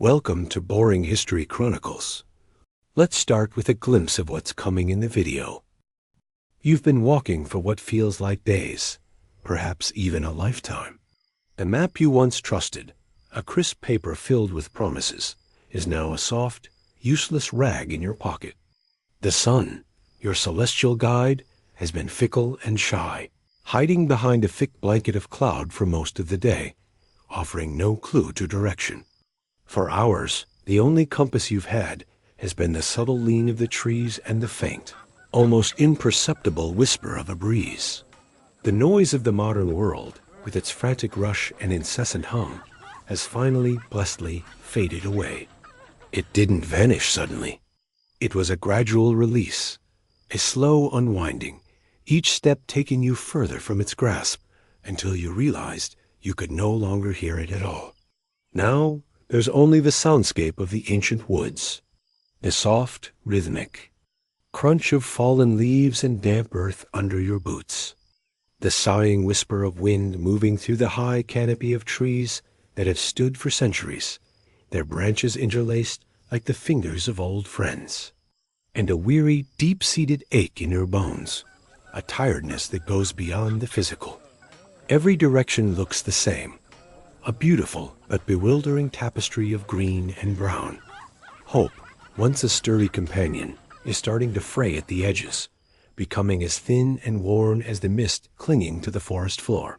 Welcome to Boring History Chronicles. Let's start with a glimpse of what's coming in the video. You've been walking for what feels like days, perhaps even a lifetime. The map you once trusted, a crisp paper filled with promises, is now a soft, useless rag in your pocket. The sun, your celestial guide, has been fickle and shy, hiding behind a thick blanket of cloud for most of the day, offering no clue to direction. For hours, the only compass you've had has been the subtle lean of the trees and the faint, almost imperceptible whisper of a breeze. The noise of the modern world, with its frantic rush and incessant hum, has finally, blessedly, faded away. It didn't vanish suddenly. It was a gradual release, a slow unwinding, each step taking you further from its grasp until you realized you could no longer hear it at all. Now, there's only the soundscape of the ancient woods, the soft, rhythmic crunch of fallen leaves and damp earth under your boots, the sighing whisper of wind moving through the high canopy of trees that have stood for centuries, their branches interlaced like the fingers of old friends, and a weary, deep-seated ache in your bones, a tiredness that goes beyond the physical. Every direction looks the same, a beautiful but bewildering tapestry of green and brown. Hope, once a sturdy companion, is starting to fray at the edges, becoming as thin and worn as the mist clinging to the forest floor.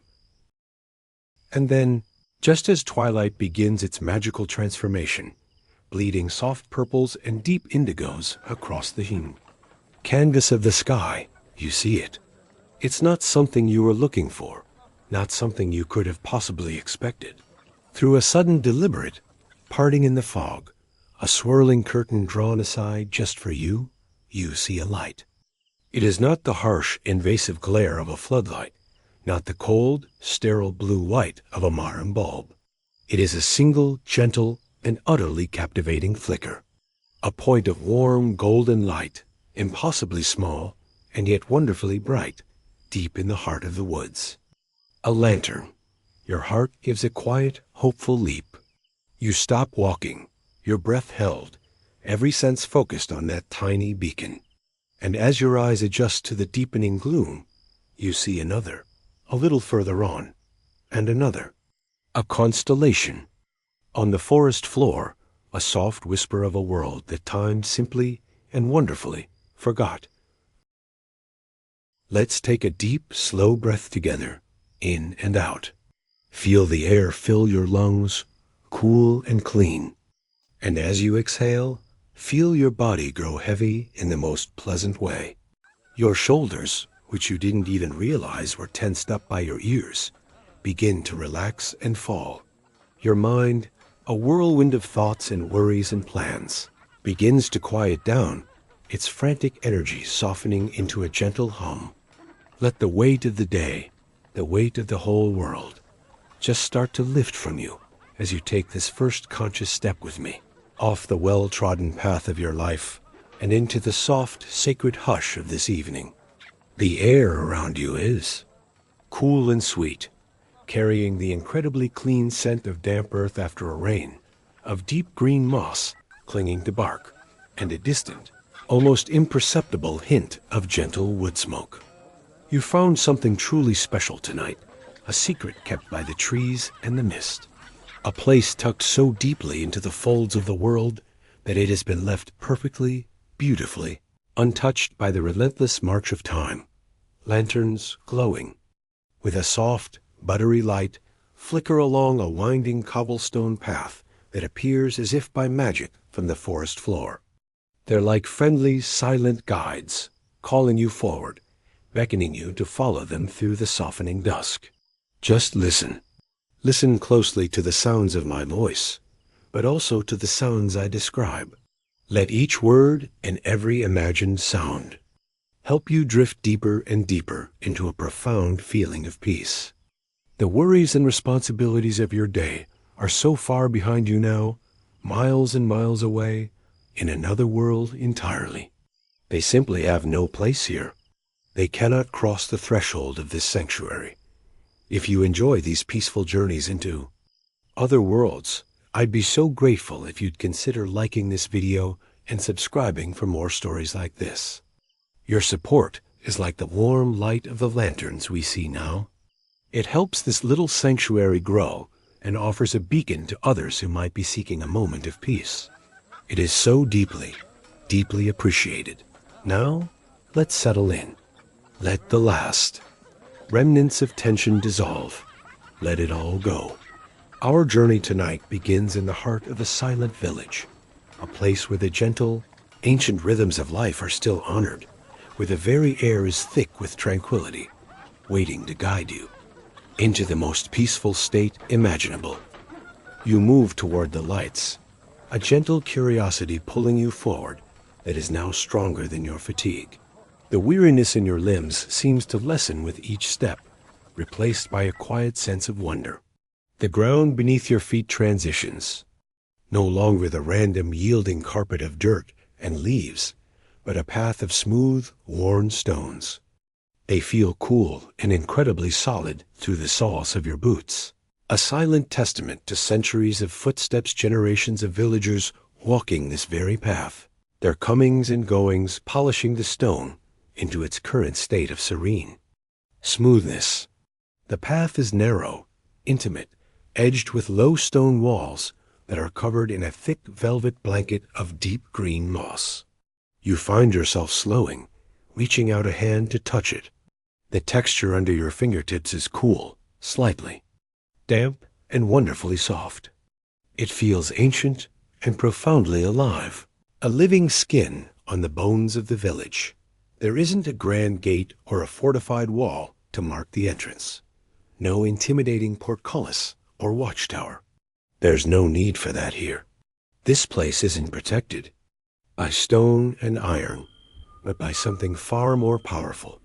And then, just as twilight begins its magical transformation, bleeding soft purples and deep indigos across the canvas of the sky, you see it. It's not something you were looking for, not something you could have possibly expected. Through a sudden deliberate parting in the fog, a swirling curtain drawn aside just for you, you see a light. It is not the harsh, invasive glare of a floodlight, not the cold, sterile blue light of a modern bulb. It is a single, gentle, and utterly captivating flicker. A point of warm, golden light, impossibly small, and yet wonderfully bright, deep in the heart of the woods. A lantern. Your heart gives a quiet, hopeful leap. You stop walking, your breath held, every sense focused on that tiny beacon. And as your eyes adjust to the deepening gloom, you see another, a little further on, and another. A constellation. On the forest floor, a soft whisper of a world that time simply and wonderfully forgot. Let's take a deep, slow breath together, in and out. Feel the air fill your lungs, cool and clean. And as you exhale, feel your body grow heavy in the most pleasant way. Your shoulders, which you didn't even realize were tensed up by your ears, begin to relax and fall. Your mind, a whirlwind of thoughts and worries and plans, begins to quiet down, its frantic energy softening into a gentle hum. Let the weight of the day, the weight of the whole world, just start to lift from you as you take this first conscious step with me, off the well-trodden path of your life and into the soft, sacred hush of this evening. The air around you is cool and sweet, carrying the incredibly clean scent of damp earth after a rain, of deep green moss clinging to bark, and a distant, almost imperceptible hint of gentle wood smoke. You found something truly special tonight, a secret kept by the trees and the mist, a place tucked so deeply into the folds of the world that it has been left perfectly, beautifully, untouched by the relentless march of time. Lanterns glowing, with a soft, buttery light, flicker along a winding cobblestone path that appears as if by magic from the forest floor. They're like friendly, silent guides, calling you forward, beckoning you to follow them through the softening dusk. Just listen. Listen closely to the sounds of my voice, but also to the sounds I describe. Let each word and every imagined sound help you drift deeper and deeper into a profound feeling of peace. The worries and responsibilities of your day are so far behind you now, miles and miles away, in another world entirely. They simply have no place here. They cannot cross the threshold of this sanctuary. If you enjoy these peaceful journeys into other worlds, I'd be so grateful if you'd consider liking this video and subscribing for more stories like this. Your support is like the warm light of the lanterns we see now. It helps this little sanctuary grow and offers a beacon to others who might be seeking a moment of peace. It is so deeply, deeply appreciated. Now, let's settle in. Let the last remnants of tension dissolve. Let it all go. Our journey tonight begins in the heart of a silent village, a place where the gentle, ancient rhythms of life are still honored, where the very air is thick with tranquility, waiting to guide you into the most peaceful state imaginable. You move toward the lights, a gentle curiosity pulling you forward that is now stronger than your fatigue. The weariness in your limbs seems to lessen with each step, replaced by a quiet sense of wonder. The ground beneath your feet transitions, no longer the random yielding carpet of dirt and leaves, but a path of smooth, worn stones. They feel cool and incredibly solid through the soles of your boots, a silent testament to centuries of footsteps, generations of villagers walking this very path, their comings and goings polishing the stone into its current state of serene smoothness. The path is narrow, intimate, edged with low stone walls that are covered in a thick velvet blanket of deep green moss. You find yourself slowing, reaching out a hand to touch it. The texture under your fingertips is cool, slightly damp, and wonderfully soft. It feels ancient and profoundly alive, a living skin on the bones of the village. There isn't a grand gate or a fortified wall to mark the entrance. No intimidating portcullis or watchtower. There's no need for that here. This place isn't protected by stone and iron, but by something far more powerful: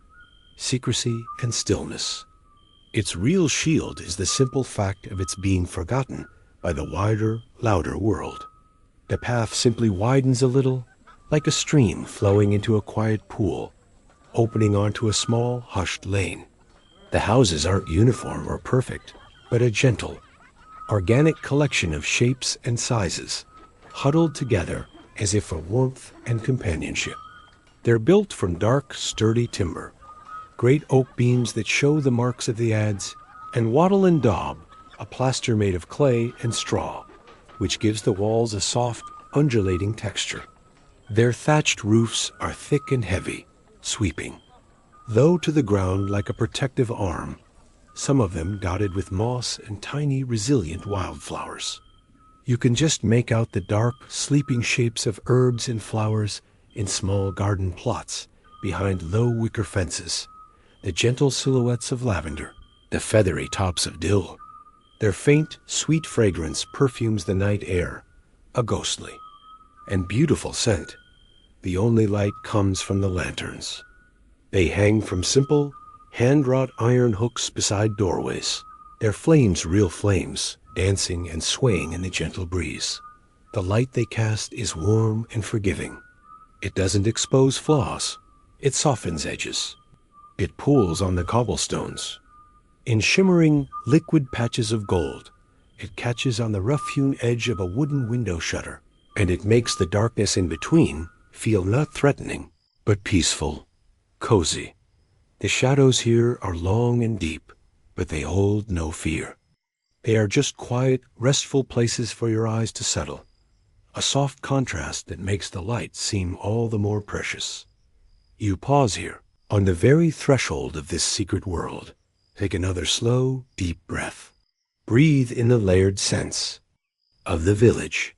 secrecy and stillness. Its real shield is the simple fact of its being forgotten by the wider, louder world. The path simply widens a little, like a stream flowing into a quiet pool, opening onto a small, hushed lane. The houses aren't uniform or perfect, but a gentle, organic collection of shapes and sizes, huddled together as if for warmth and companionship. They're built from dark, sturdy timber, great oak beams that show the marks of the adze, and wattle and daub, a plaster made of clay and straw, which gives the walls a soft, undulating texture. Their thatched roofs are thick and heavy, sweeping, though to the ground like a protective arm, some of them dotted with moss and tiny, resilient wildflowers. You can just make out the dark, sleeping shapes of herbs and flowers in small garden plots behind low wicker fences, the gentle silhouettes of lavender, the feathery tops of dill. Their faint, sweet fragrance perfumes the night air, a ghostly and beautiful scent. The only light comes from the lanterns. They hang from simple, hand-wrought iron hooks beside doorways, their flames real flames, dancing and swaying in the gentle breeze. The light they cast is warm and forgiving. It doesn't expose flaws. It softens edges. It pools on the cobblestones. In shimmering, liquid patches of gold, it catches on the rough-hewn edge of a wooden window shutter, and it makes the darkness in between feel not threatening, but peaceful, cozy. The shadows here are long and deep, but they hold no fear. They are just quiet, restful places for your eyes to settle, a soft contrast that makes the light seem all the more precious. You pause here, on the very threshold of this secret world. Take another slow, deep breath. Breathe in the layered scents of the village,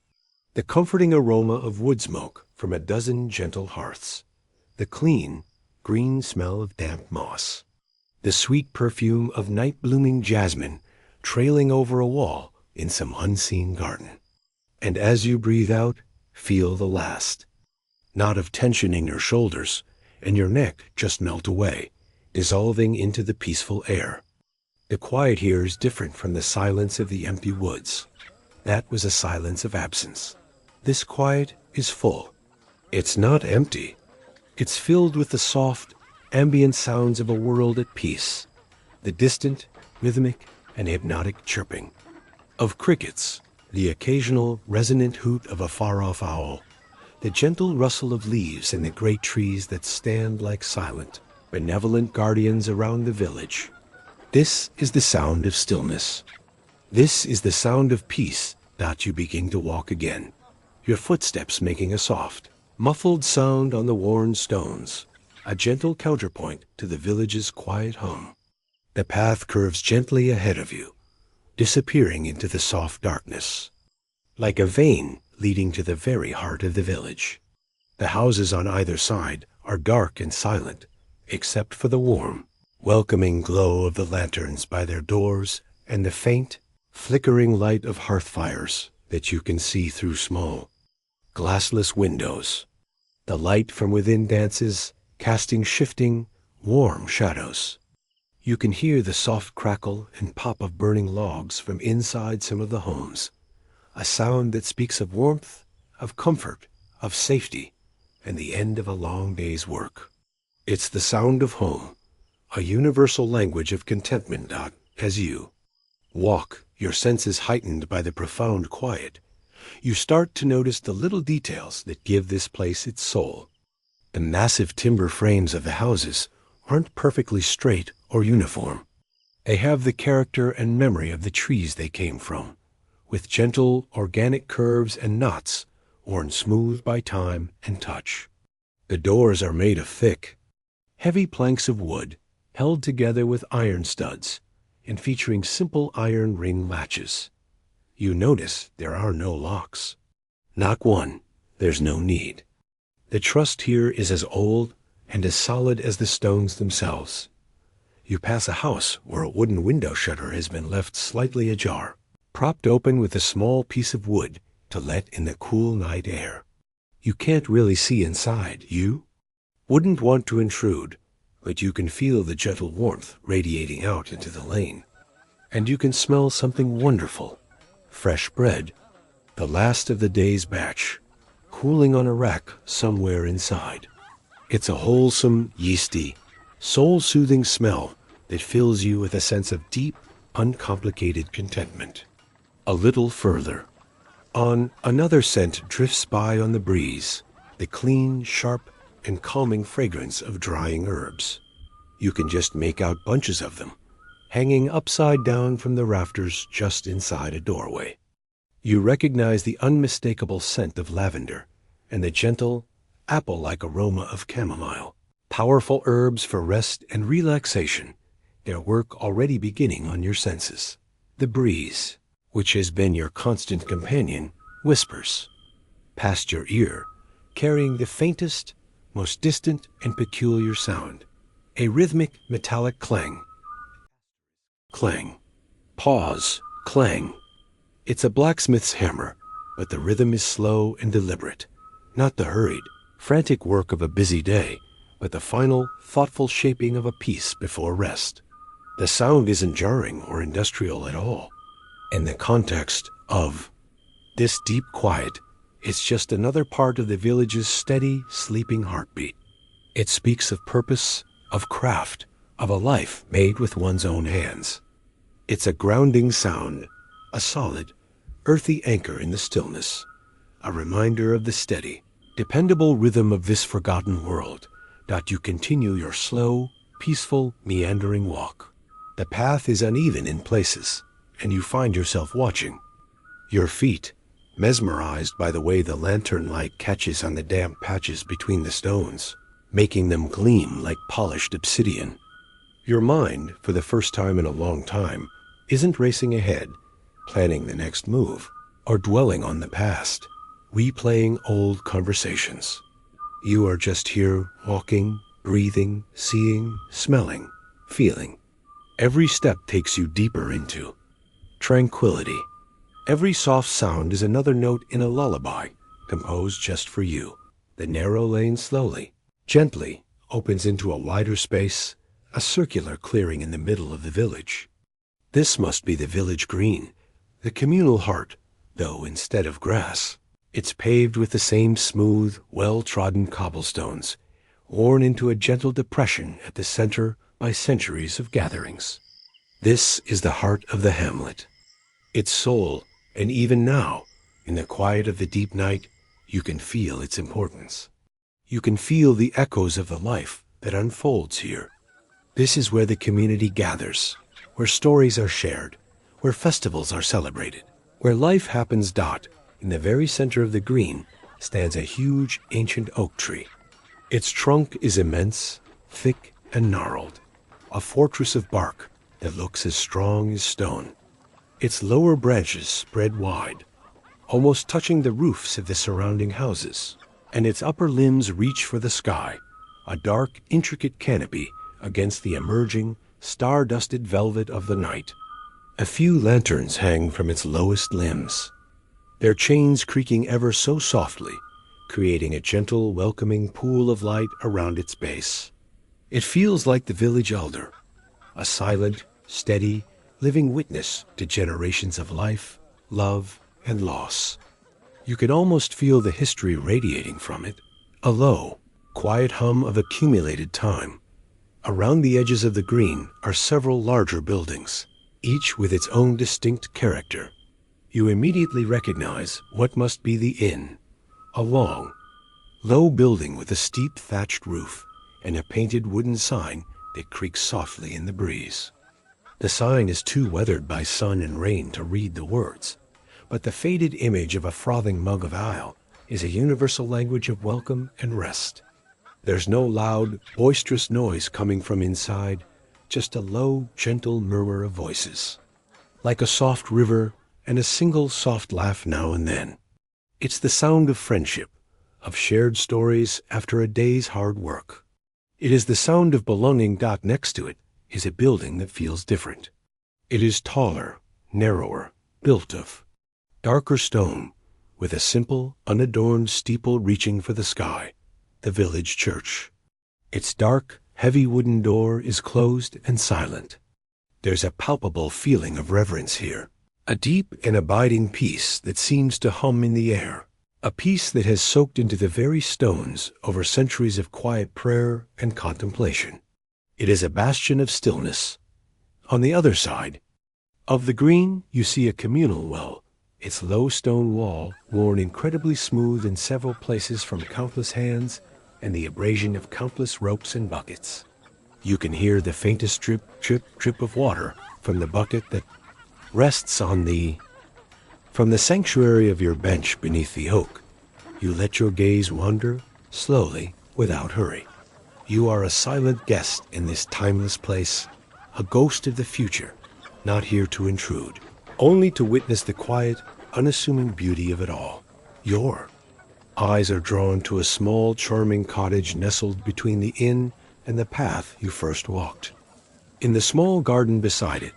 the comforting aroma of wood smoke from a dozen gentle hearths, the clean, green smell of damp moss, the sweet perfume of night-blooming jasmine trailing over a wall in some unseen garden. And as you breathe out, feel the last knot of tension in your shoulders, and your neck just melt away, dissolving into the peaceful air. The quiet here is different from the silence of the empty woods. That was a silence of absence. This quiet is full. It's not empty. It's filled with the soft, ambient sounds of a world at peace, the distant, rhythmic, and hypnotic chirping of crickets The occasional resonant hoot of a far-off owl, the gentle rustle of leaves in the great trees that stand like silent, benevolent guardians around the village. This is the sound of stillness. This is the sound of peace that you begin to walk again, your footsteps making a soft, muffled sound on the worn stones, a gentle counterpoint to the village's quiet hum. The path curves gently ahead of you, disappearing into the soft darkness, like a vein leading to the very heart of the village. The houses on either side are dark and silent, except for the warm, welcoming glow of the lanterns by their doors and the faint, flickering light of hearth fires that you can see through small, glassless windows. The light from within dances, casting shifting, warm shadows. You can hear the soft crackle and pop of burning logs from inside some of the homes, a sound that speaks of warmth, of comfort, of safety, and the end of a long day's work. It's the sound of home, a universal language of contentment. As you walk, your senses heightened by the profound quiet, you start to notice the little details that give this place its soul. The massive timber frames of the houses aren't perfectly straight or uniform. They have the character and memory of the trees they came from, with gentle, organic curves and knots worn smooth by time and touch. The doors are made of thick, heavy planks of wood, held together with iron studs, and featuring simple iron ring latches. You notice there are no locks. Not one. There's no need. The trust here is as old and as solid as the stones themselves. You pass a house where a wooden window shutter has been left slightly ajar, propped open with a small piece of wood to let in the cool night air. You can't really see inside, you? Wouldn't want to intrude, but you can feel the gentle warmth radiating out into the lane. And you can smell something wonderful. Fresh bread, the last of the day's batch, cooling on a rack somewhere inside. It's a wholesome, yeasty, soul-soothing smell that fills you with a sense of deep, uncomplicated contentment. A little further on, another scent drifts by on the breeze, the clean, sharp, and calming fragrance of drying herbs. You can just make out bunches of them, hanging upside down from the rafters just inside a doorway. You recognize the unmistakable scent of lavender and the gentle, apple-like aroma of chamomile, powerful herbs for rest and relaxation, their work already beginning on your senses. The breeze, which has been your constant companion, whispers past your ear, carrying the faintest, most distant and peculiar sound, a rhythmic metallic clang. Clang. Pause. Clang. It's a blacksmith's hammer, but the rhythm is slow and deliberate, not the hurried, frantic work of a busy day, but the final, thoughtful shaping of a piece before rest. The sound isn't jarring or industrial at all. In the context of this deep quiet, it's just another part of the village's steady, sleeping heartbeat. It speaks of purpose, of craft, of a life made with one's own hands. It's a grounding sound, a solid, earthy anchor in the stillness, a reminder of the steady, dependable rhythm of this forgotten world, that you continue your slow, peaceful, meandering walk. The path is uneven in places, and you find yourself watching. Your feet, mesmerized by the way the lantern light catches on the damp patches between the stones, making them gleam like polished obsidian. Your mind, for the first time in a long time, isn't racing ahead, planning the next move, or dwelling on the past, replaying old conversations. You are just here, walking, breathing, seeing, smelling, feeling. Every step takes you deeper into tranquility. Every soft sound is another note in a lullaby, composed just for you. The narrow lane slowly, gently, opens into a wider space, a circular clearing in the middle of the village. This must be the village green, the communal heart, though instead of grass, it's paved with the same smooth, well-trodden cobblestones, worn into a gentle depression at the center by centuries of gatherings. This is the heart of the hamlet. Its soul, And even now, in the quiet of the deep night, you can feel its importance. You can feel the echoes of the life that unfolds here. This is where the community gathers, where stories are shared, where festivals are celebrated, where life happens. In the very center of the green stands a huge ancient oak tree. Its trunk is immense, thick and gnarled, a fortress of bark that looks as strong as stone. Its lower branches spread wide, almost touching the roofs of the surrounding houses, and its upper limbs reach for the sky, a dark, intricate canopy against the emerging, star-dusted velvet of the night. A few lanterns hang from its lowest limbs, their chains creaking ever so softly, creating a gentle, welcoming pool of light around its base. It feels like the village elder, a silent, steady, living witness to generations of life, love, and loss. You can almost feel the history radiating from it, a low, quiet hum of accumulated time. Around the edges of the green are several larger buildings, each with its own distinct character. You immediately recognize what must be the inn, a long, low building with a steep thatched roof and a painted wooden sign that creaks softly in the breeze. The sign is too weathered by sun and rain to read the words, but the faded image of a frothing mug of ale is a universal language of welcome and rest. There's no loud, boisterous noise coming from inside, just a low, gentle murmur of voices, like a soft river and a single soft laugh now and then. It's the sound of friendship, of shared stories after a day's hard work. It is the sound of belonging. Next to it is a building that feels different. It is taller, narrower, built of darker stone, with a simple, unadorned steeple reaching for the sky, the village church. Its dark, heavy wooden door is closed and silent. There's a palpable feeling of reverence here, a deep and abiding peace that seems to hum in the air, a peace that has soaked into the very stones over centuries of quiet prayer and contemplation. It is a bastion of stillness. On the other side of the green, you see a communal well, its low stone wall worn incredibly smooth in several places from countless hands and the abrasion of countless ropes and buckets. You can hear the faintest drip, drip, drip of water from the bucket that rests from the sanctuary of your bench beneath the oak. You let your gaze wander slowly, without hurry. You are a silent guest in this timeless place, a ghost of the future, not here to intrude, only to witness the quiet, unassuming beauty of it all. Your eyes are drawn to a small, charming cottage nestled between the inn and the path you first walked. In the small garden beside it,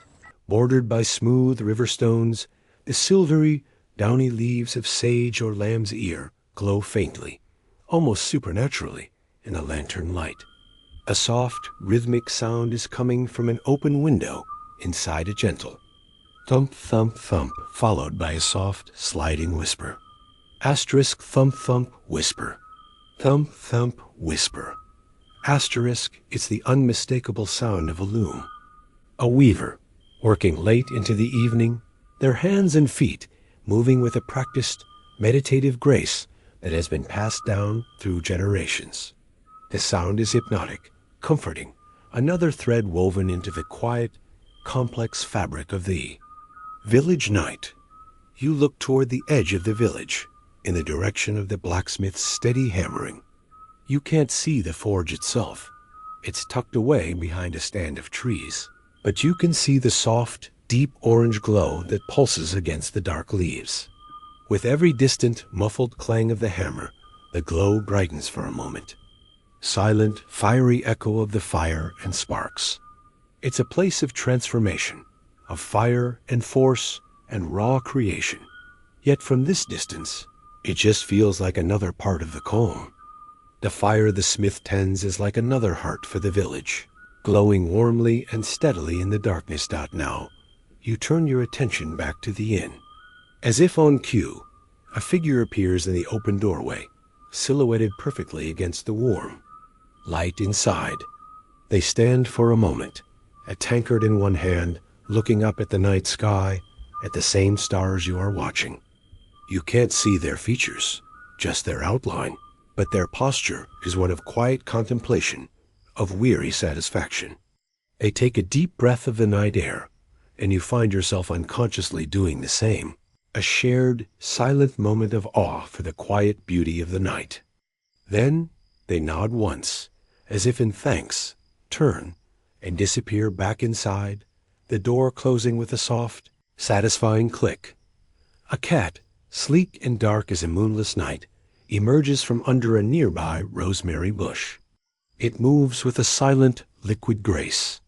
bordered by smooth river stones, the silvery, downy leaves of sage or lamb's ear glow faintly, almost supernaturally, in the lantern light. A soft, rhythmic sound is coming from an open window inside a gentle thump, thump, thump, followed by a soft, sliding whisper. Asterisk, thump, thump, whisper. Thump, thump, whisper. Asterisk, it's the unmistakable sound of a loom. A weaver, working late into the evening, their hands and feet moving with a practiced, meditative grace that has been passed down through generations. The sound is hypnotic, comforting, another thread woven into the quiet, complex fabric of the village night. You look toward the edge of the village, in the direction of the blacksmith's steady hammering. You can't see the forge itself. It's tucked away behind a stand of trees. But you can see the soft, deep orange glow that pulses against the dark leaves. With every distant, muffled clang of the hammer, the glow brightens for a moment. Silent, fiery echo of the fire and sparks. It's a place of transformation, of fire and force and raw creation. Yet from this distance, it just feels like another part of the calm. The fire the smith tends is like another heart for the village, glowing warmly and steadily in the darkness. Now, you turn your attention back to the inn. As if on cue, a figure appears in the open doorway, silhouetted perfectly against the warm light inside. They stand for a moment, a tankard in one hand, looking up at the night sky, at the same stars you are watching. You can't see their features, just their outline, but their posture is one of quiet contemplation, of weary satisfaction. Take a deep breath of the night air, and you find yourself unconsciously doing the same. A shared, silent moment of awe for the quiet beauty of the night. Then they nod once, as if in thanks, turn, and disappear back inside, the door closing with a soft, satisfying click. A cat, sleek and dark as a moonless night, emerges from under a nearby rosemary bush. It moves with a silent, liquid grace,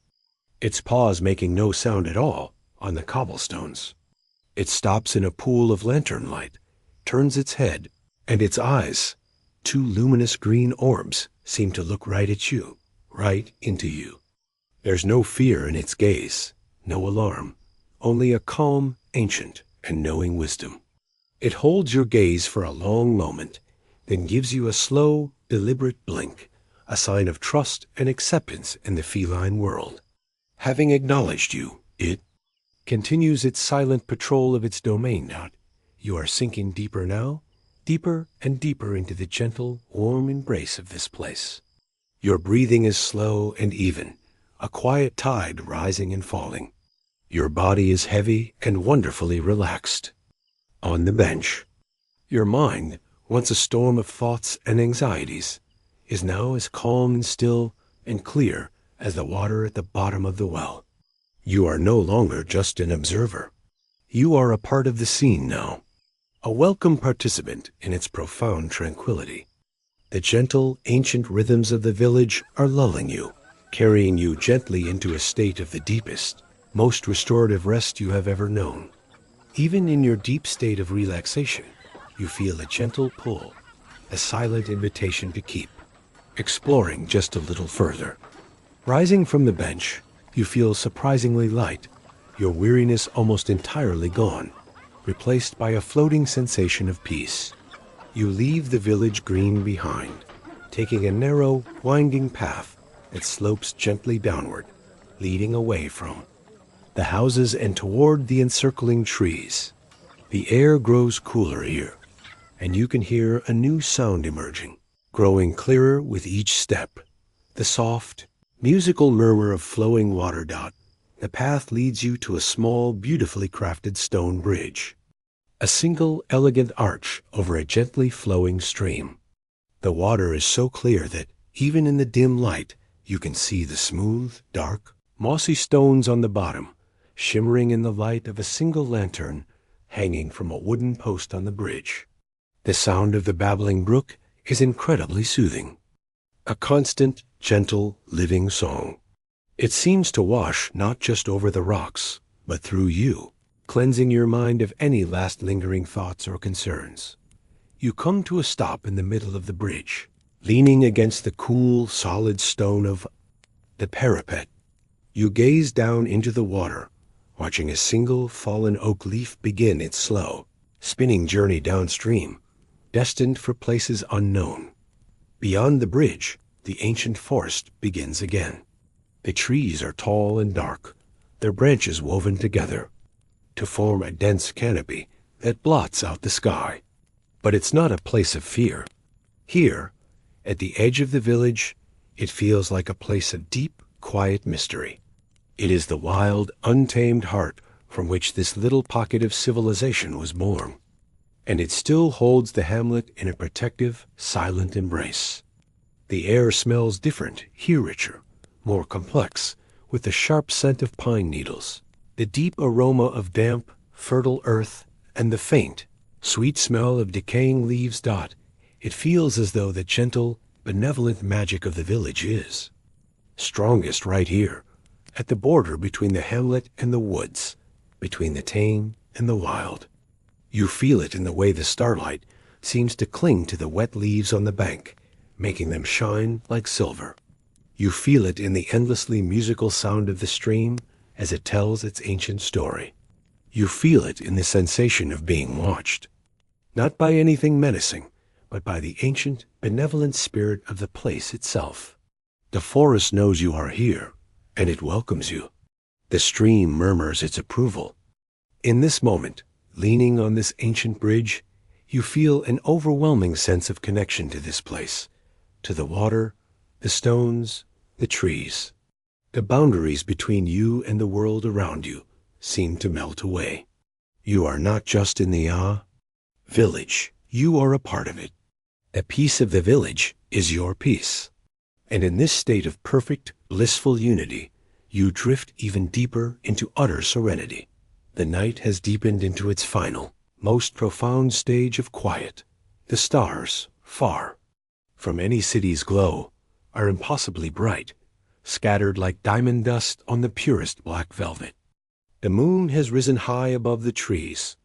its paws making no sound at all on the cobblestones. It stops in a pool of lantern light, turns its head, and its eyes, two luminous green orbs, seem to look right at you, right into you. There's no fear in its gaze, no alarm, only a calm, ancient, and knowing wisdom. It holds your gaze for a long moment, then gives you a slow, deliberate blink, a sign of trust and acceptance in the feline world. Having acknowledged you, it continues its silent patrol of its domain now. You are sinking deeper now, deeper and deeper into the gentle, warm embrace of this place. Your breathing is slow and even, a quiet tide rising and falling. Your body is heavy and wonderfully relaxed. On the bench, your mind, once a storm of thoughts and anxieties, is now as calm and still and clear as the water at the bottom of the well. You are no longer just an observer. You are a part of the scene now, a welcome participant in its profound tranquility. The gentle, ancient rhythms of the village are lulling you, carrying you gently into a state of the deepest, most restorative rest you have ever known. Even in your deep state of relaxation, you feel a gentle pull, a silent invitation to keep exploring just a little further. Rising from the bench, you feel surprisingly light, your weariness almost entirely gone, replaced by a floating sensation of peace. You leave the village green behind, taking a narrow, winding path that slopes gently downward, leading away from the houses and toward the encircling trees. The air grows cooler here, and you can hear a new sound emerging, growing clearer with each step. The soft, musical murmur of flowing water. The path leads you to a small, beautifully crafted stone bridge, a single, elegant arch over a gently flowing stream. The water is so clear that, even in the dim light, you can see the smooth, dark, mossy stones on the bottom, shimmering in the light of a single lantern hanging from a wooden post on the bridge. The sound of the babbling brook is incredibly soothing, a constant, gentle, living song. It seems to wash not just over the rocks, but through you, cleansing your mind of any last lingering thoughts or concerns. You come to a stop in the middle of the bridge, leaning against the cool, solid stone of the parapet. You gaze down into the water, watching a single fallen oak leaf begin its slow, spinning journey downstream, destined for places unknown. Beyond the bridge, the ancient forest begins again. The trees are tall and dark, their branches woven together to form a dense canopy that blots out the sky. But it's not a place of fear. Here, at the edge of the village, it feels like a place of deep, quiet mystery. It is the wild, untamed heart from which this little pocket of civilization was born, and it still holds the hamlet in a protective, silent embrace. The air smells different, here richer, more complex, with the sharp scent of pine needles, the deep aroma of damp, fertile earth, and the faint, sweet smell of decaying leaves. It feels as though the gentle, benevolent magic of the village is strongest right here, at the border between the hamlet and the woods, between the tame and the wild. You feel it in the way the starlight seems to cling to the wet leaves on the bank, making them shine like silver. You feel it in the endlessly musical sound of the stream as it tells its ancient story. You feel it in the sensation of being watched, not by anything menacing, but by the ancient, benevolent spirit of the place itself. The forest knows you are here, and it welcomes you. The stream murmurs its approval. In this moment, leaning on this ancient bridge, you feel an overwhelming sense of connection to this place, to the water, the stones, the trees. The boundaries between you and the world around you seem to melt away. You are not just in the village, you are a part of it. A piece of the village is your piece. And in this state of perfect, blissful unity, you drift even deeper into utter serenity. The night has deepened into its final, most profound stage of quiet. The stars, far from any city's glow, are impossibly bright, scattered like diamond dust on the purest black velvet. The moon has risen high above the trees,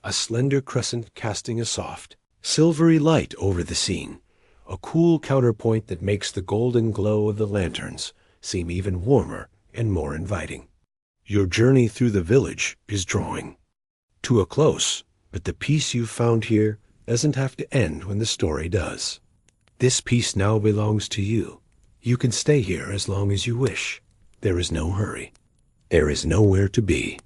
a slender crescent casting a soft, silvery light over the scene, a cool counterpoint that makes the golden glow of the lanterns seem even warmer and more inviting. Your journey through the village is drawing to a close, but the peace you've found here doesn't have to end when the story does. This peace now belongs to you. You can stay here as long as you wish. There is no hurry. There is nowhere to be.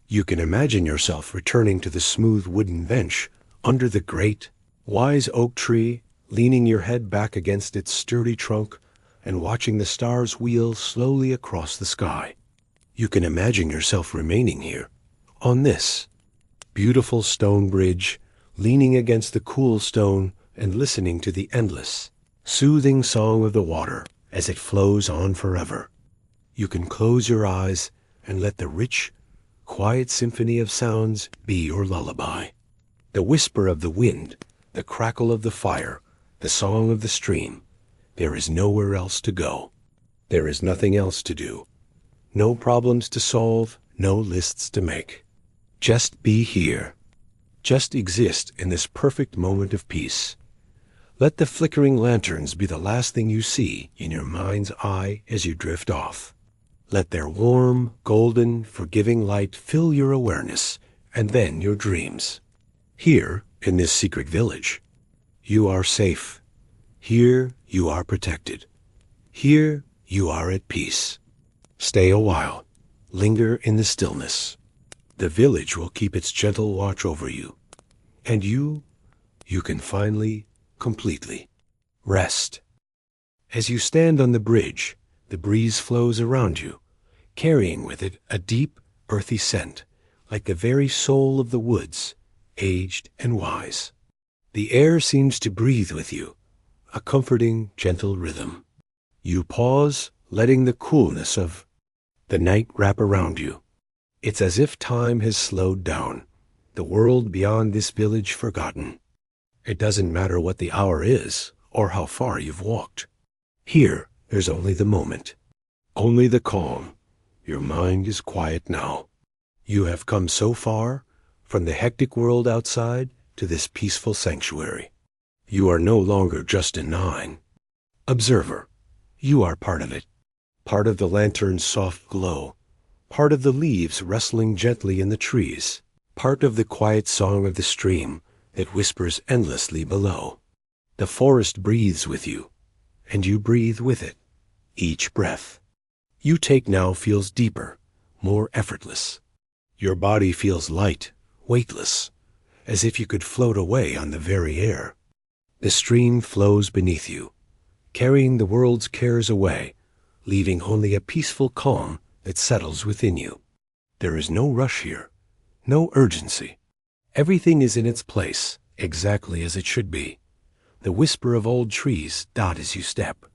You can imagine yourself returning to the smooth wooden bench under the great, wise oak tree, leaning your head back against its sturdy trunk and watching the stars wheel slowly across the sky. You can imagine yourself remaining here, on this beautiful stone bridge, leaning against the cool stone and listening to the endless, soothing song of the water as it flows on forever. You can close your eyes and let the rich, quiet symphony of sounds be your lullaby. The whisper of the wind, the crackle of the fire, the song of the stream. There is nowhere else to go. There is nothing else to do. No problems to solve, no lists to make. Just be here. Just exist in this perfect moment of peace. Let the flickering lanterns be the last thing you see in your mind's eye as you drift off. Let their warm, golden, forgiving light fill your awareness and then your dreams. Here, in this secret village, you are safe. Here, you are protected. Here, you are at peace. Stay a while. Linger in the stillness. The village will keep its gentle watch over you. And you can finally, completely rest. As you stand on the bridge, the breeze flows around you, carrying with it a deep, earthy scent, like the very soul of the woods, aged and wise. The air seems to breathe with you, a comforting, gentle rhythm. You pause, letting the coolness of the night wrap around you. It's as if time has slowed down, the world beyond this village forgotten. It doesn't matter what the hour is or how far you've walked. Here, there's only the moment, only the calm. Your mind is quiet now. You have come so far, from the hectic world outside to this peaceful sanctuary. You are no longer just a observer. You are part of it, part of the lantern's soft glow, part of the leaves rustling gently in the trees, part of the quiet song of the stream that whispers endlessly below. The forest breathes with you, and you breathe with it. Each breath you take now feels deeper, more effortless. Your body feels light, weightless, as if you could float away on the very air. The stream flows beneath you, carrying the world's cares away, leaving only a peaceful calm that settles within you. There is no rush here, no urgency. Everything is in its place, exactly as it should be. The whisper of old trees dot as you step.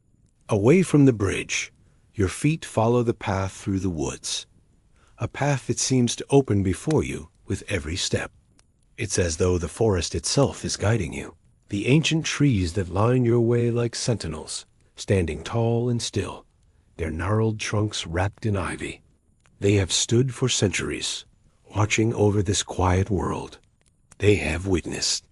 Away from the bridge, your feet follow the path through the woods, a path that seems to open before you with every step. It's as though the forest itself is guiding you. The ancient trees that line your way like sentinels, standing tall and still, their gnarled trunks wrapped in ivy. They have stood for centuries, watching over this quiet world. They have witnessed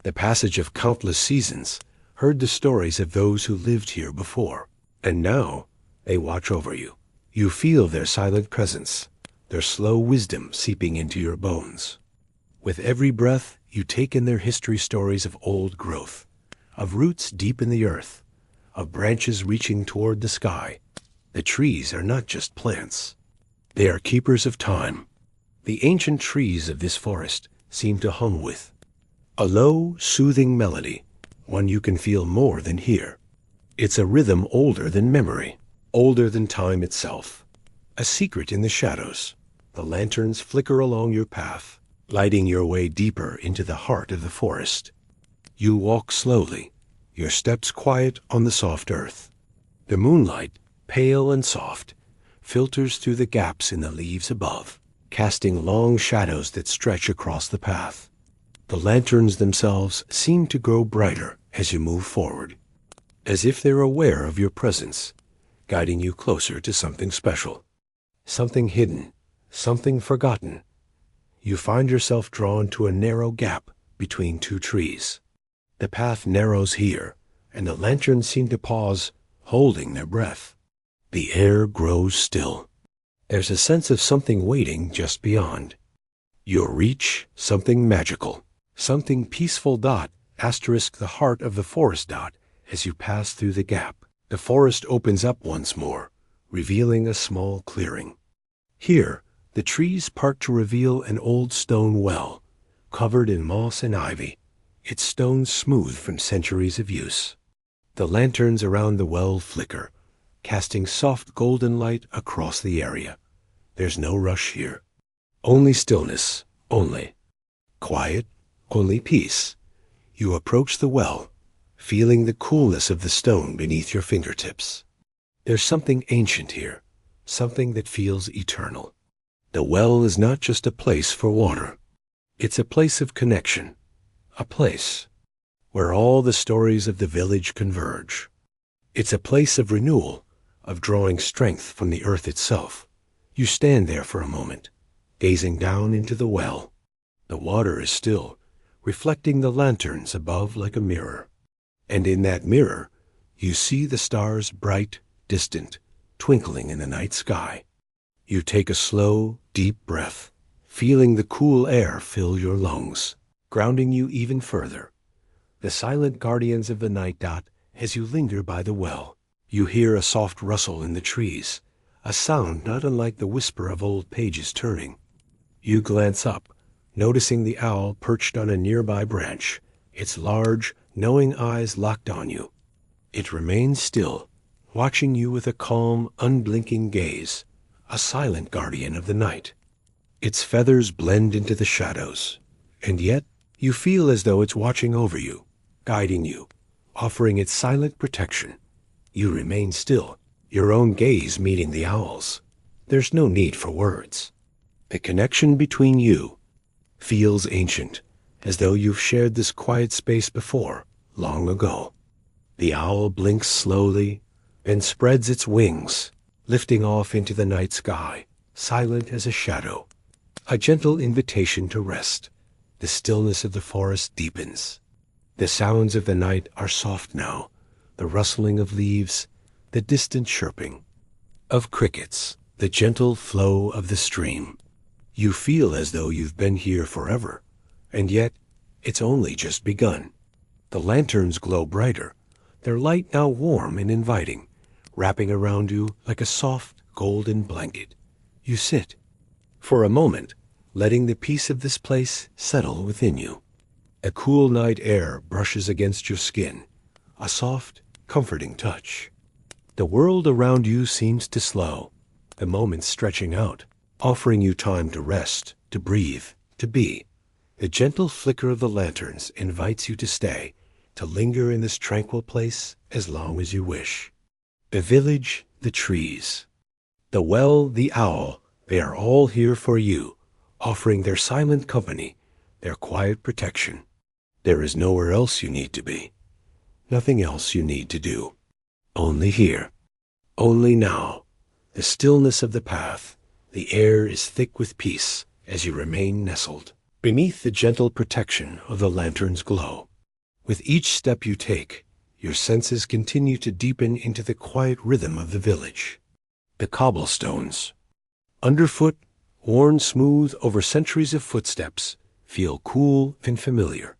the passage of countless seasons, heard the stories of those who lived here before, and now they watch over you. You feel their silent presence, their slow wisdom seeping into your bones. With every breath, you take in their history stories of old growth, of roots deep in the earth, of branches reaching toward the sky. The trees are not just plants. They are keepers of time, The ancient trees of this forest seem to hum with a low, soothing melody, one you can feel more than hear. It's a rhythm older than memory, older than time itself, a secret in the shadows. The lanterns flicker along your path, lighting your way deeper into the heart of the forest. You walk slowly, your steps quiet on the soft earth. The moonlight, pale and soft, filters through the gaps in the leaves above, casting long shadows that stretch across the path. The lanterns themselves seem to grow brighter as you move forward, as if they're aware of your presence, guiding you closer to something special, something hidden, something forgotten. You find yourself drawn to a narrow gap between two trees. The path narrows here, and the lanterns seem to pause, holding their breath. The air grows still. There's a sense of something waiting just beyond. You reach something magical, something peaceful. Asterisk the heart of the forest. As you pass through the gap, the forest opens up once more, revealing a small clearing. Here, the trees part to reveal an old stone well, covered in moss and ivy, its stones smooth from centuries of use. The lanterns around the well flicker, casting soft golden light across the area. There's no rush here. Only stillness, only quiet, only peace. You approach the well, feeling the coolness of the stone beneath your fingertips. There's something ancient here, something that feels eternal. The well is not just a place for water. It's a place of connection, a place where all the stories of the village converge. It's a place of renewal, of drawing strength from the earth itself. You stand there for a moment, gazing down into the well. The water is still, reflecting the lanterns above like a mirror. And in that mirror, you see the stars bright, distant, twinkling in the night sky. You take a slow, deep breath, feeling the cool air fill your lungs, grounding you even further. The silent guardians of the night. As you linger by the well, you hear a soft rustle in the trees, a sound not unlike the whisper of old pages turning. You glance up, noticing the owl perched on a nearby branch, its large, knowing eyes locked on you. It remains still, watching you with a calm, unblinking gaze, a silent guardian of the night. Its feathers blend into the shadows, and yet you feel as though it's watching over you, guiding you, offering its silent protection. You remain still, your own gaze meeting the owl's. There's no need for words. The connection between you feels ancient, as though you've shared this quiet space before, long ago. The owl blinks slowly and spreads its wings, lifting off into the night sky, silent as a shadow. A gentle invitation to rest. The stillness of the forest deepens. The sounds of the night are soft now, the rustling of leaves, the distant chirping of crickets, the gentle flow of the stream. You feel as though you've been here forever, and yet it's only just begun. The lanterns glow brighter, their light now warm and inviting, wrapping around you like a soft golden blanket. You sit, for a moment, letting the peace of this place settle within you. A cool night air brushes against your skin, a soft, comforting touch. The world around you seems to slow, the moments stretching out, offering you time to rest, to breathe, to be. The gentle flicker of the lanterns invites you to stay, to linger in this tranquil place as long as you wish. The village, the trees, the well, the owl, they are all here for you, offering their silent company, their quiet protection. There is nowhere else you need to be, nothing else you need to do. Only here, only now, the stillness of the path, the air is thick with peace as you remain nestled beneath the gentle protection of the lantern's glow. With each step you take, your senses continue to deepen into the quiet rhythm of the village. The cobblestones, underfoot, worn smooth over centuries of footsteps, feel cool and familiar,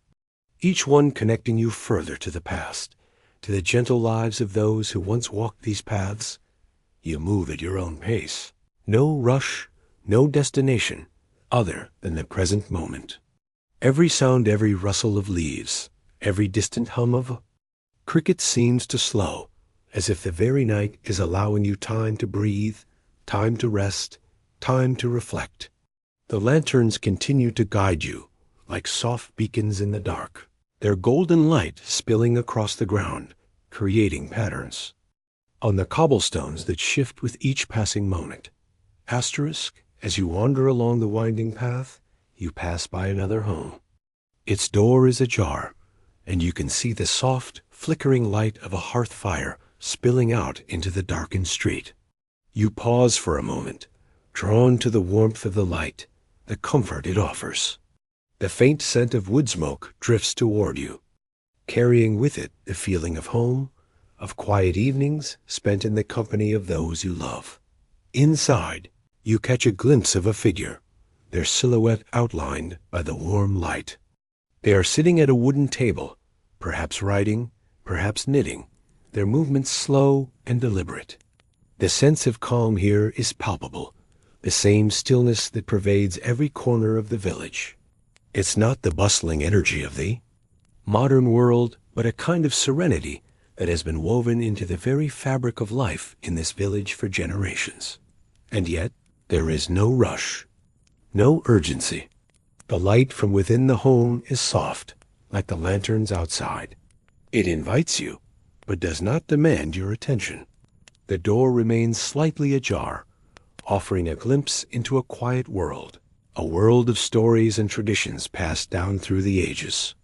each one connecting you further to the past, to the gentle lives of those who once walked these paths. You move at your own pace. No rush, no destination, other than the present moment. Every sound, every rustle of leaves, every distant hum of crickets seems to slow, as if the very night is allowing you time to breathe, time to rest, time to reflect. The lanterns continue to guide you, like soft beacons in the dark, their golden light spilling across the ground, creating patterns on the cobblestones that shift with each passing moment. Asterisk, as you wander along the winding path, you pass by another home. Its door is ajar, and you can see the soft, flickering light of a hearth fire spilling out into the darkened street. You pause for a moment, drawn to the warmth of the light, the comfort it offers. The faint scent of wood smoke drifts toward you, carrying with it the feeling of home, of quiet evenings spent in the company of those you love. Inside, you catch a glimpse of a figure, their silhouette outlined by the warm light. They are sitting at a wooden table, perhaps writing, perhaps knitting, their movements slow and deliberate. The sense of calm here is palpable, the same stillness that pervades every corner of the village. It's not the bustling energy of the modern world, but a kind of serenity that has been woven into the very fabric of life in this village for generations. And yet, there is no rush, no urgency. The light from within the home is soft, like the lanterns outside. It invites you, but does not demand your attention. The door remains slightly ajar, offering a glimpse into a quiet world, a world of stories and traditions passed down through the ages.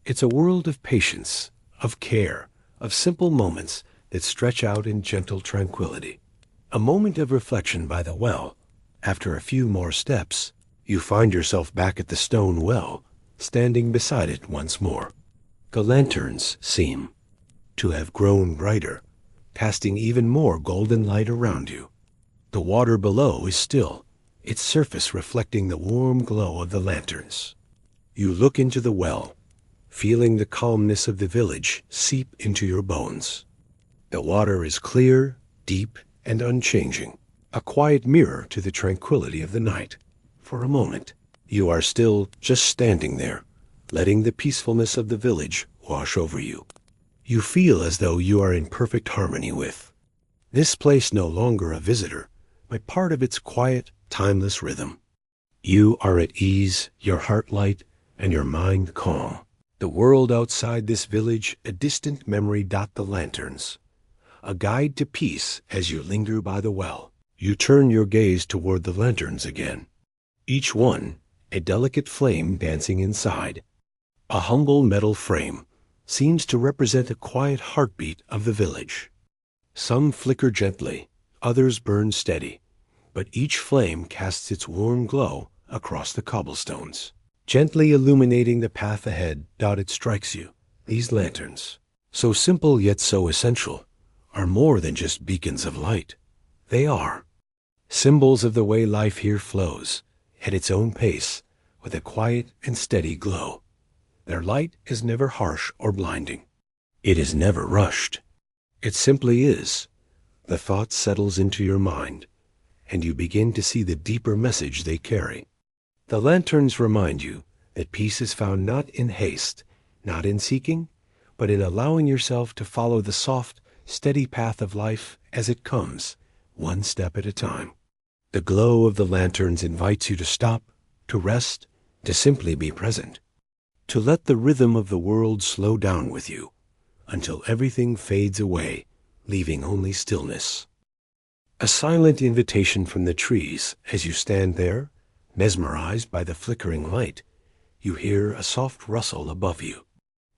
It's a world of patience, of care, of simple moments that stretch out in gentle tranquility. A moment of reflection by the well. After a few more steps, you find yourself back at the stone well, standing beside it once more. The lanterns seem to have grown brighter, casting even more golden light around you. The water below is still, its surface reflecting the warm glow of the lanterns. You look into the well, feeling the calmness of the village seep into your bones. The water is clear, deep, and unchanging, a quiet mirror to the tranquility of the night. For a moment, you are still just standing there, letting the peacefulness of the village wash over you. You feel as though you are in perfect harmony with this place, no longer a visitor, but part of its quiet, timeless rhythm. You are at ease, your heart light, and your mind calm. The world outside this village, a distant memory, dot the lanterns, a guide to peace as you linger by the well. You turn your gaze toward the lanterns again, each one a delicate flame dancing inside. A humble metal frame seems to represent a quiet heartbeat of the village. Some flicker gently, others burn steady, but each flame casts its warm glow across the cobblestones, gently illuminating the path ahead. It strikes you, these lanterns, so simple yet so essential, are more than just beacons of light. They are symbols of the way life here flows, at its own pace, with a quiet and steady glow. Their light is never harsh or blinding. It is never rushed. It simply is. The thought settles into your mind, and you begin to see the deeper message they carry. The lanterns remind you that peace is found not in haste, not in seeking, but in allowing yourself to follow the soft, steady path of life as it comes, one step at a time. The glow of the lanterns invites you to stop, to rest, to simply be present, to let the rhythm of the world slow down with you until everything fades away, leaving only stillness. A silent invitation from the trees as you stand there, mesmerized by the flickering light. You hear a soft rustle above you.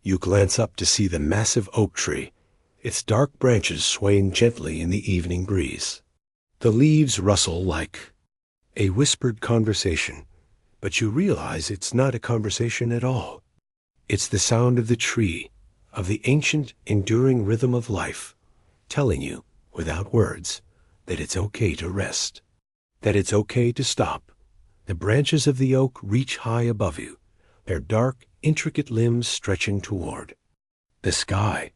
You glance up to see the massive oak tree, its dark branches swaying gently in the evening breeze. The leaves rustle like a whispered conversation, but you realize it's not a conversation at all. It's the sound of the tree, of the ancient, enduring rhythm of life, telling you, without words, that it's okay to rest, that it's okay to stop. The branches of the oak reach high above you, their dark, intricate limbs stretching toward the sky.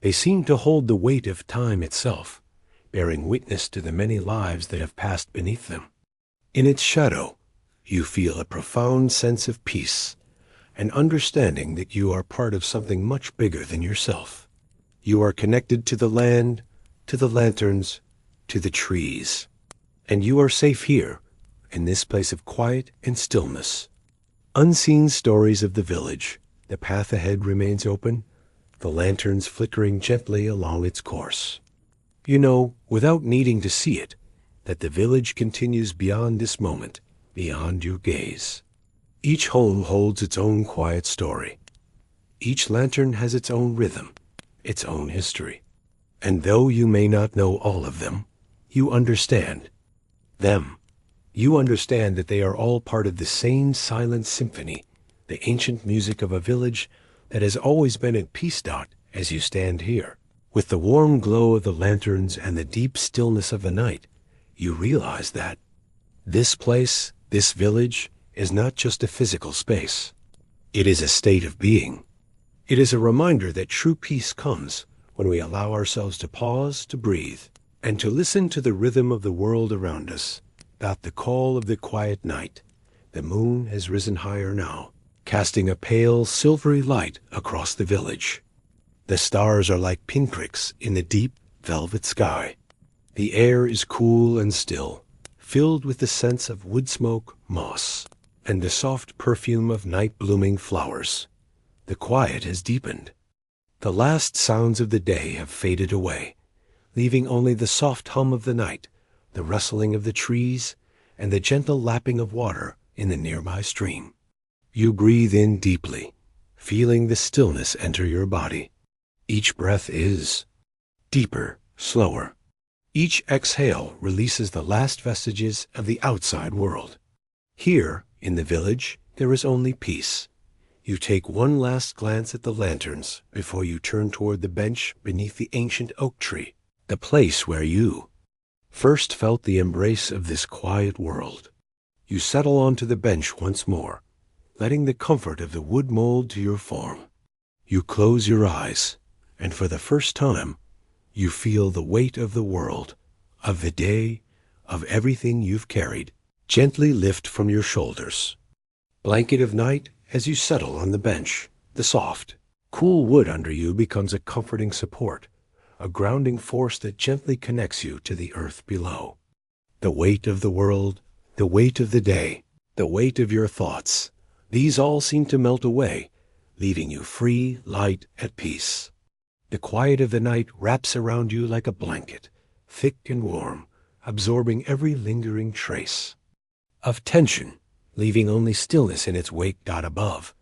They seem to hold the weight of time itself, bearing witness to the many lives that have passed beneath them. In its shadow, You feel a profound sense of peace, an understanding that you are part of something much bigger than yourself. You are connected to the land, to the lanterns, to the trees. And you are safe here, in this place of quiet and stillness. Unseen stories of the village. The path ahead remains open, the lanterns flickering gently along its course. You know, without needing to see it, that the village continues beyond this moment, beyond your gaze. Each home holds its own quiet story. Each lantern has its own rhythm, its own history. And though you may not know all of them, you understand them. You understand that they are all part of the same silent symphony, the ancient music of a village that has always been at peace. As you stand here, with the warm glow of the lanterns and the deep stillness of the night, you realize that this place, this village, is not just a physical space. It is a state of being. It is a reminder that true peace comes when we allow ourselves to pause, to breathe, and to listen to the rhythm of the world around us. At the call of the quiet night, the moon has risen higher now, casting a pale, silvery light across the village. The stars are like pinpricks in the deep, velvet sky. The air is cool and still, filled with the scents of wood smoke, moss, and the soft perfume of night-blooming flowers. The quiet has deepened. The last sounds of the day have faded away, leaving only the soft hum of the night, the rustling of the trees, and the gentle lapping of water in the nearby stream. You breathe in deeply, feeling the stillness enter your body. Each breath is deeper, slower. Each exhale releases the last vestiges of the outside world. Here, in the village, there is only peace. You take one last glance at the lanterns before you turn toward the bench beneath the ancient oak tree, the place where you first felt the embrace of this quiet world. You settle onto the bench once more, letting the comfort of the wood mold to your form. You close your eyes, and for the first time, you feel the weight of the world, of the day, of everything you've carried, gently lift from your shoulders. Blanket of night, as you settle on the bench, the soft, cool wood under you becomes a comforting support, a grounding force that gently connects you to the earth below. The weight of the world, the weight of the day, the weight of your thoughts, these all seem to melt away, leaving you free, light, at peace. The quiet of the night wraps around you like a blanket, thick and warm, absorbing every lingering trace of tension, leaving only stillness in its wake. Above,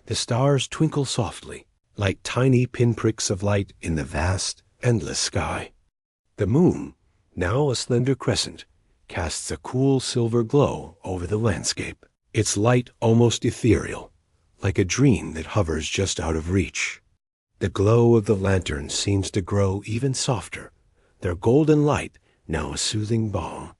the stars twinkle softly, like tiny pinpricks of light in the vast, endless sky. The moon, now a slender crescent, casts a cool silver glow over the landscape, its light almost ethereal, like a dream that hovers just out of reach. The glow of the lanterns seems to grow even softer, their golden light now a soothing balm,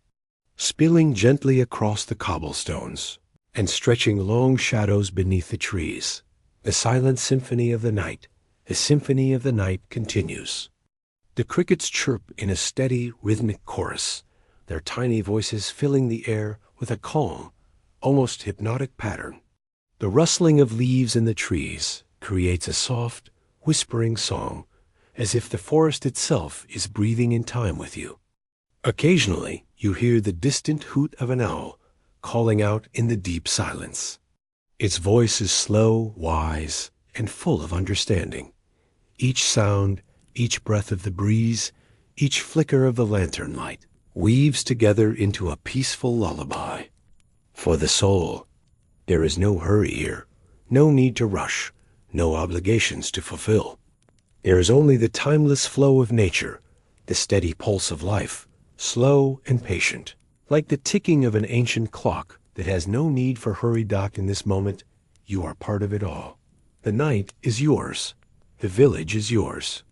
spilling gently across the cobblestones and stretching long shadows beneath the trees. The silent symphony of the night, the symphony of the night continues. The crickets chirp in a steady, rhythmic chorus, their tiny voices filling the air with a calm, almost hypnotic pattern. The rustling of leaves in the trees creates a soft, whispering song, as if the forest itself is breathing in time with you. Occasionally, you hear the distant hoot of an owl calling out in the deep silence. Its voice is slow, wise, and full of understanding. Each sound, each breath of the breeze, each flicker of the lantern light weaves together into a peaceful lullaby. For the soul, there is no hurry here, no need to rush, no obligations to fulfill. There is only the timeless flow of nature, the steady pulse of life, slow and patient, like the ticking of an ancient clock that has no need for hurry. In this moment, you are part of it all. The night is yours. The village is yours.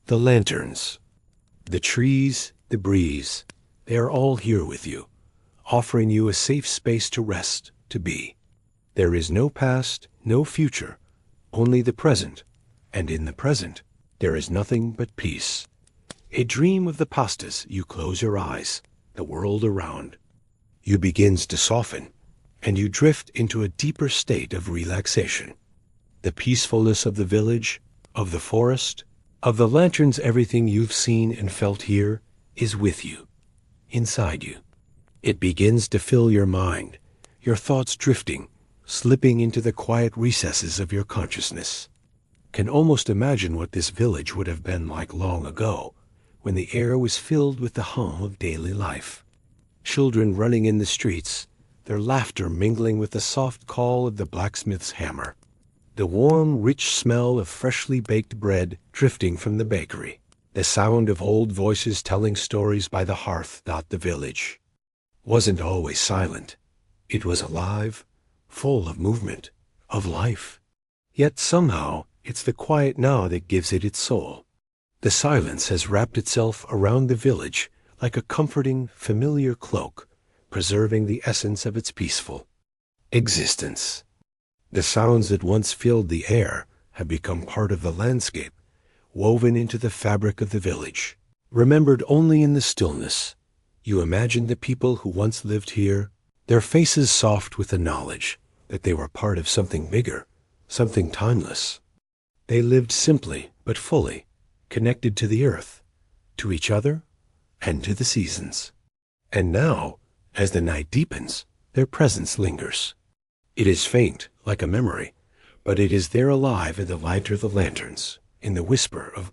The lanterns, the trees, the breeze, they are all here with you, offering you a safe space to rest, to be. There is no past, no future, only the present, and in the present, there is nothing but peace. A dream of the pastas, you close your eyes, the world around. You begins to soften, and you drift into a deeper state of relaxation. The peacefulness of the village, of the forest, of the lanterns, everything you've seen and felt here is with you, inside you. It begins to fill your mind, your thoughts drifting, slipping into the quiet recesses of your consciousness. Can almost imagine what this village would have been like long ago, when the air was filled with the hum of daily life. Children running in the streets, their laughter mingling with the soft call of the blacksmith's hammer. The warm, rich smell of freshly baked bread drifting from the bakery. The sound of old voices telling stories by the hearth. The village wasn't always silent. It was alive, full of movement, of life. Yet somehow, it's the quiet now that gives it its soul. The silence has wrapped itself around the village like a comforting, familiar cloak, preserving the essence of its peaceful existence. The sounds that once filled the air have become part of the landscape, woven into the fabric of the village. Remembered only in the stillness, you imagine the people who once lived here, their faces soft with the knowledge that they were part of something bigger, something timeless. They lived simply but fully, connected to the earth, to each other, and to the seasons. And now, as the night deepens, their presence lingers. It is faint, like a memory, but it is there alive in the light of the lanterns, in the whisper of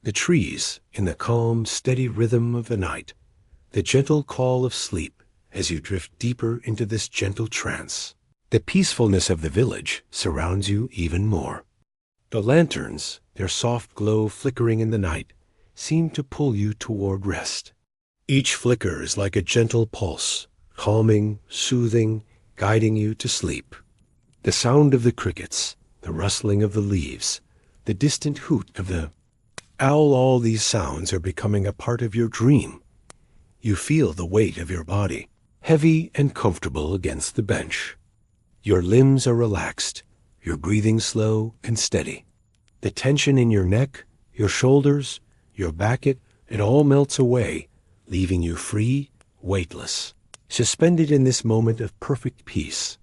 the trees, in the calm, steady rhythm of the night, the gentle call of sleep as you drift deeper into this gentle trance. The peacefulness of the village surrounds you even more. The lanterns, their soft glow flickering in the night, seem to pull you toward rest. Each flicker is like a gentle pulse, calming, soothing, guiding you to sleep. The sound of the crickets, the rustling of the leaves, the distant hoot of the owl, all these sounds are becoming a part of your dream. You feel the weight of your body, heavy and comfortable against the bench. Your limbs are relaxed, your breathing slow and steady. The tension in your neck, your shoulders, your back, it all melts away, leaving you free, weightless, suspended in this moment of perfect peace.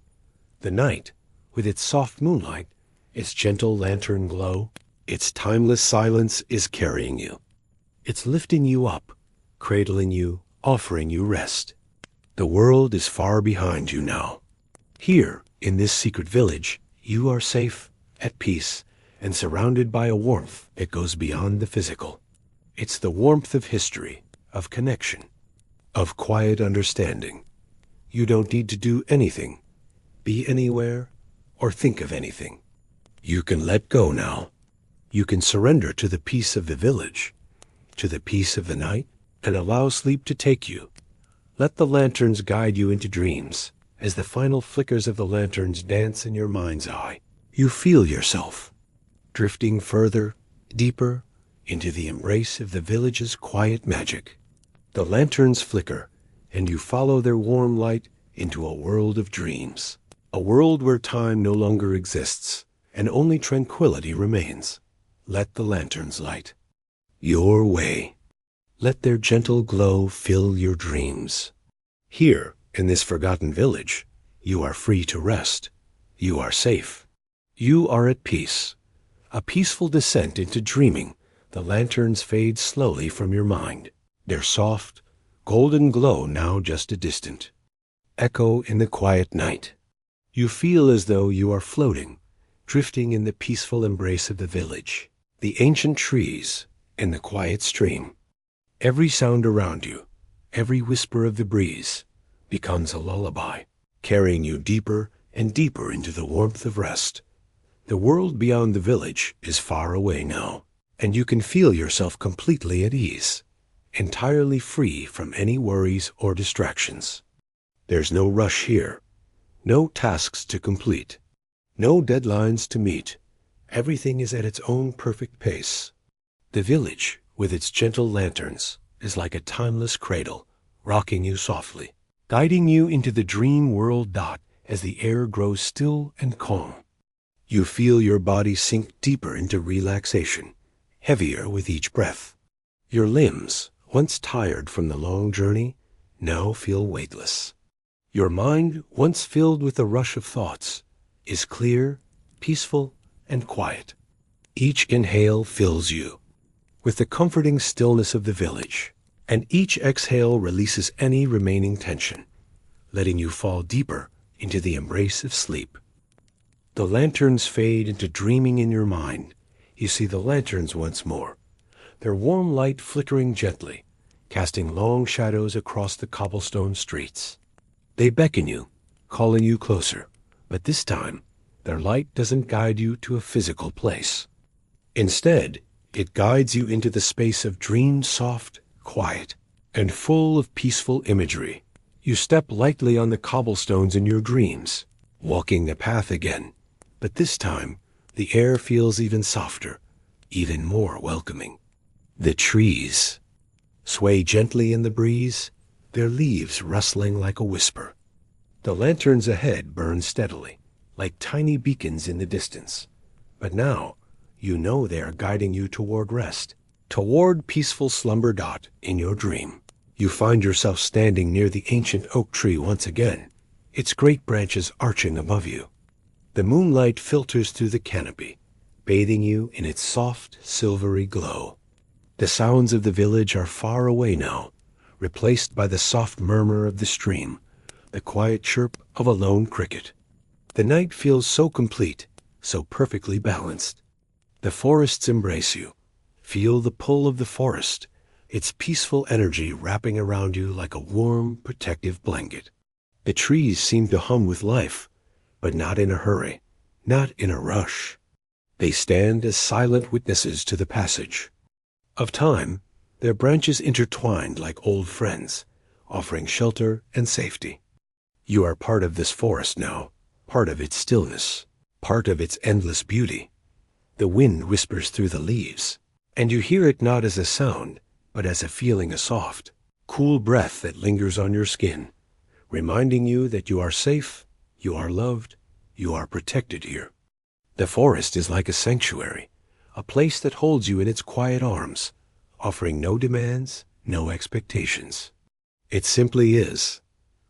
The night, with its soft moonlight, its gentle lantern glow, its timeless silence is carrying you. It's lifting you up, cradling you, offering you rest. The world is far behind you now. Here, in this secret village, you are safe, at peace, and surrounded by a warmth that goes beyond the physical. It's the warmth of history, of connection, of quiet understanding. You don't need to do anything, be anywhere, or think of anything. You can let go now. You can surrender to the peace of the village, to the peace of the night, and allow sleep to take you. Let the lanterns guide you into dreams. As the final flickers of the lanterns dance in your mind's eye, you feel yourself drifting further, deeper, into the embrace of the village's quiet magic. The lanterns flicker, and you follow their warm light into a world of dreams, a world where time no longer exists, and only tranquility remains. Let the lanterns light your way. Let their gentle glow fill your dreams. Here, in this forgotten village, you are free to rest. You are safe. You are at peace. A peaceful descent into dreaming. The lanterns fade slowly from your mind. Their soft, golden glow now just a distant echo in the quiet night. You feel as though you are floating, drifting in the peaceful embrace of the village, the ancient trees, and the quiet stream. Every sound around you, every whisper of the breeze, becomes a lullaby, carrying you deeper and deeper into the warmth of rest. The world beyond the village is far away now, and you can feel yourself completely at ease, entirely free from any worries or distractions. There's no rush here, no tasks to complete, no deadlines to meet. Everything is at its own perfect pace. The village, with its gentle lanterns, is like a timeless cradle, rocking you softly, guiding you into the dream world. As the air grows still and calm, you feel your body sink deeper into relaxation, heavier with each breath. Your limbs, once tired from the long journey, now feel weightless. Your mind, once filled with a rush of thoughts, is clear, peaceful, and quiet. Each inhale fills you with the comforting stillness of the village, and each exhale releases any remaining tension, letting you fall deeper into the embrace of sleep. The lanterns fade into dreaming in your mind. You see the lanterns once more, their warm light flickering gently, casting long shadows across the cobblestone streets. They beckon you, calling you closer, but this time, their light doesn't guide you to a physical place. Instead, it guides you into the space of dreams, soft, quiet, and full of peaceful imagery. You step lightly on the cobblestones in your dreams, walking the path again, but this time, the air feels even softer, even more welcoming. The trees sway gently in the breeze, their leaves rustling like a whisper. The lanterns ahead burn steadily, like tiny beacons in the distance. But now, you know they are guiding you toward rest, toward peaceful slumber. In your dream, you find yourself standing near the ancient oak tree once again, its great branches arching above you. The moonlight filters through the canopy, bathing you in its soft, silvery glow. The sounds of the village are far away now, replaced by the soft murmur of the stream, the quiet chirp of a lone cricket. The night feels so complete, so perfectly balanced. The forests embrace you. Feel the pull of the forest, its peaceful energy wrapping around you like a warm, protective blanket. The trees seem to hum with life, but not in a hurry, not in a rush. They stand as silent witnesses to the passage of time, their branches intertwined like old friends, offering shelter and safety. You are part of this forest now, part of its stillness, part of its endless beauty. The wind whispers through the leaves, and you hear it not as a sound, but as a feeling, a soft, cool breath that lingers on your skin, reminding you that you are safe, you are loved, you are protected here. The forest is like a sanctuary, a place that holds you in its quiet arms, offering no demands, no expectations. It simply is.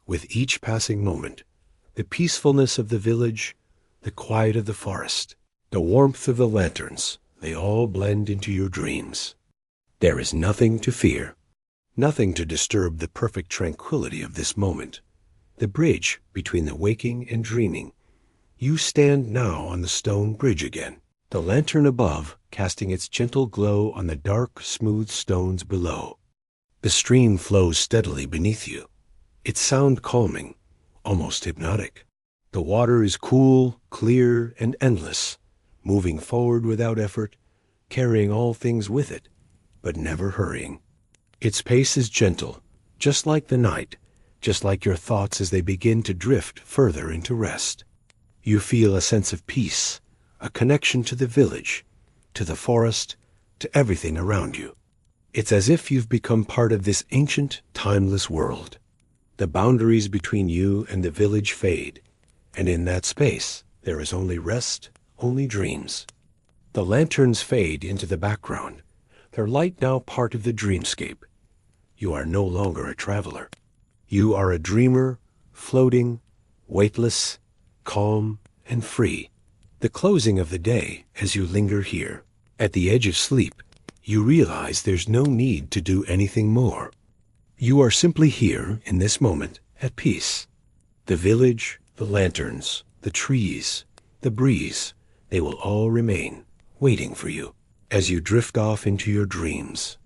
With each passing moment, the peacefulness of the village, the quiet of the forest, the warmth of the lanterns, they all blend into your dreams. There is nothing to fear, nothing to disturb the perfect tranquility of this moment. The bridge between the waking and dreaming. You stand now on the stone bridge again, the lantern above casting its gentle glow on the dark, smooth stones below. The stream flows steadily beneath you, its sound calming, almost hypnotic. The water is cool, clear, and endless, moving forward without effort, carrying all things with it, but never hurrying. Its pace is gentle, just like the night, just like your thoughts as they begin to drift further into rest. You feel a sense of peace, a connection to the village, to the forest, to everything around you. It's as if you've become part of this ancient, timeless world. The boundaries between you and the village fade, and in that space there is only rest, only dreams. The lanterns fade into the background, their light now part of the dreamscape. You are no longer a traveler. You are a dreamer, floating, weightless, calm, and free. The closing of the day, as you linger here, at the edge of sleep, you realize there's no need to do anything more. You are simply here, in this moment, at peace. The village, the lanterns, the trees, the breeze, they will all remain, waiting for you, as you drift off into your dreams.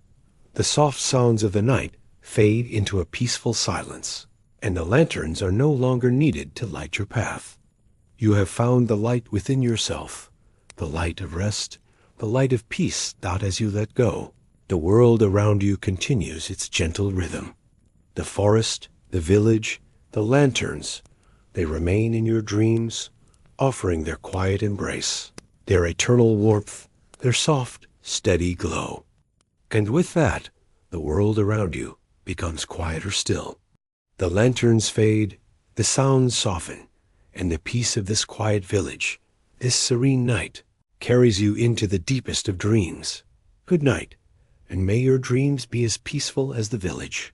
The soft sounds of the night fade into a peaceful silence, and the lanterns are no longer needed to light your path. You have found the light within yourself, the light of rest, the light of peace. As you let go, the world around you continues its gentle rhythm. The forest, the village, the lanterns, they remain in your dreams, offering their quiet embrace, their eternal warmth, their soft, steady glow. And with that, the world around you becomes quieter still. The lanterns fade, the sounds soften, and the peace of this quiet village, this serene night, carries you into the deepest of dreams. Good night, and may your dreams be as peaceful as the village.